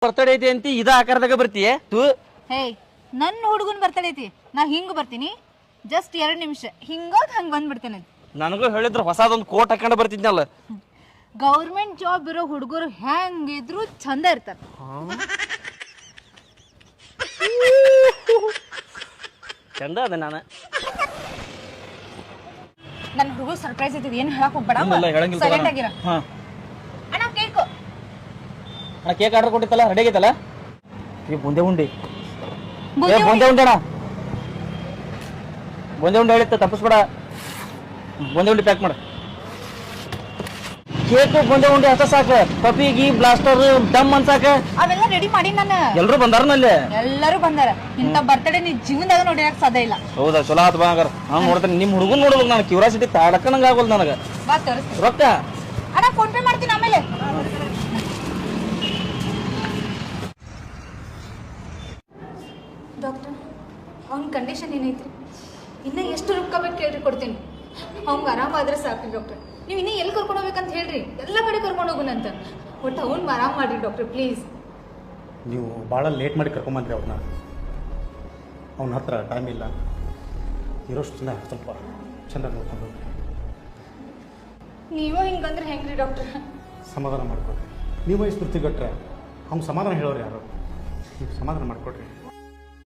birthday ಐತಿ ಅಂತ ಇದ ಆಕಾರದಾಗ ಬರ್ತೀಯ ತೂ ಹೇ ನನ್ನ ಹುಡುಗನ್ ಬರ್ತಡೇ ಐತಿ ನಾ ಹಿಂಗ್ ಬರ್ತೀನಿ ಜಸ್ಟ್ 2 ನಿಮಿಷ ಹಿಂಗೋದ್ ಹಂಗ್ ಬಂದ್ಬಿಡ್ತೇನೆ ನನಗೂ ಹೇಳಿದ್ರು ಹೊಸದೊಂದು ಕೋಟ್ ಹಾಕೊಂಡು ಬರ್ತಿದ್ನಲ್ಲ ಗೌರ್ಮೆಂಟ್ ಜಾಬ್ ಇರೋ ಹುಡುಗರು ಹೆಂಗಿದ್ರು ಚಂದ ಇರ್ತಾರ ಚಂದ ಅದ ನಾನು ನನ್ನ ಹುಡುಗ ಸರ್ಪ್ರೈಸ್ ಐತಿ ಏನು ಹೇಳಕ್ ಹೋಗ್ಬೇಡ ಹೇಳಂಗಿಲ್ಲ ಸೈಲೆಂಟ್ ಆಗಿರ ಅಣ್ಣ ಕೇಕ್ ಅಣ್ಣ ಕೇಕ್ ಆರ್ಡರ್ ಕೊಟ್ಟಿತ್ತಲ್ಲ ರೆಡಿ ಆಗೈತಲ್ಲ ಈ ಬುಂದೆ ಉಂಡಿ ಬುಂದೆ ಉಂಡಣ ಬುಂದೆ ಉಂಡೆ ಹೇಳಿತ್ತ ತಪ್ಪಿಸ್ಬೇಡ ಬುಂದೆ ಉಂಡಿ ಪ್ಯಾಕ್ ಮಾಡ ಕೇಕ್ ಬುಂದೆ ಉಂಡಿ ಅಷ್ಟ ಸಾಕ ಪಪಿಗಿ ಬ್ಲಾಸ್ಟರ್ ಡಮ್ ಅನ್ಸಾಕ ಅವೆಲ್ಲ ರೆಡಿ ಮಾಡಿ ನಾನು ಎಲ್ರು ಬಂದಾರನಲ್ಲಿ ಎಲ್ಲರೂ ಬಂದಾರ ಇಂತ ಬರ್ತಡೇ ನೀ ಜೀವನದಾಗ ನೋಡಿರಕ್ ಸಾಧ್ಯ ಇಲ್ಲ ಹೌದಾ ಚಲೋ ಆತ್ ಬಾ ಹಂಗಾರ ಹಂಗ ನೋಡ್ತೇನೆ ನಿಮ್ ಹುಡುಗನ್ ನೋಡ್ಬೇಕು ನಾನು ಕ್ಯೂರಿಯಾಸಿಟಿ ತಾಡಕನಂಗ ಆಗೋಲ್ ನನಗ ಬಾ ತೋರಿಸ್ತೀನಿ ರೊಕ್ಕ ಅಣ್ಣ ಫೋನ್ ಪೇ ಮಾಡ್ತೀನಿ ಆಮೇಲೆ ಡಾಕ್ಟರ್ ಅವ್ನ ಕಂಡೀಷನ್ ಏನೈತ್ರಿ ಇನ್ನ ಎಷ್ಟು ರೊಕ್ಕ ಬೇಕು ಕೇಳ್ರಿ ಕೊಡ್ತೀನಿ ಅವ್ಗ ಆರಾಮಾದ್ರೆ ಸಾಕ್ರಿ ಡಾಕ್ಟರ್ ನೀವು ಇನ್ನೂ ಎಲ್ಲಿ ಕರ್ಕೊಂಡು ಹೋಗ್ಬೇಕಂತ ಹೇಳ್ರಿ ಎಲ್ಲ ಕಡೆ ಕರ್ಕೊಂಡು ಹೋಗೋಣಂತ ಒಟ್ಟು ಅವ್ನು ಆರಾಮ್ ಮಾಡ್ರಿ ಡಾಕ್ಟರ್ ಪ್ಲೀಸ್ ನೀವು ಭಾಳ ಲೇಟ್ ಮಾಡಿ ಕರ್ಕೊಂಬಂದ್ರಿ ಅವ್ರನ್ನ ಅವನ ಹತ್ರ ಟೈಮ್ ಇಲ್ಲ ಇರೋಷ್ಟು ದಿನ ಸ್ವಲ್ಪ ಚೆನ್ನಾಗಿ ನೋಡ್ಕೊಂಡು ನೀವೋ ಹಿಂಗಂದ್ರೆ ಹೆಂಗ್ರಿ ಡಾಕ್ಟರ್ ಸಮಾಧಾನ ಮಾಡಿಕೊಡ್ರಿ ನೀವು ಸ್ಮೃತಿಗಟ್ರೆ ಅವ್ನು ಸಮಾಧಾನ ಹೇಳೋರು ಯಾರು ನೀವು ಸಮಾಧಾನ ಮಾಡಿಕೊಡ್ರಿ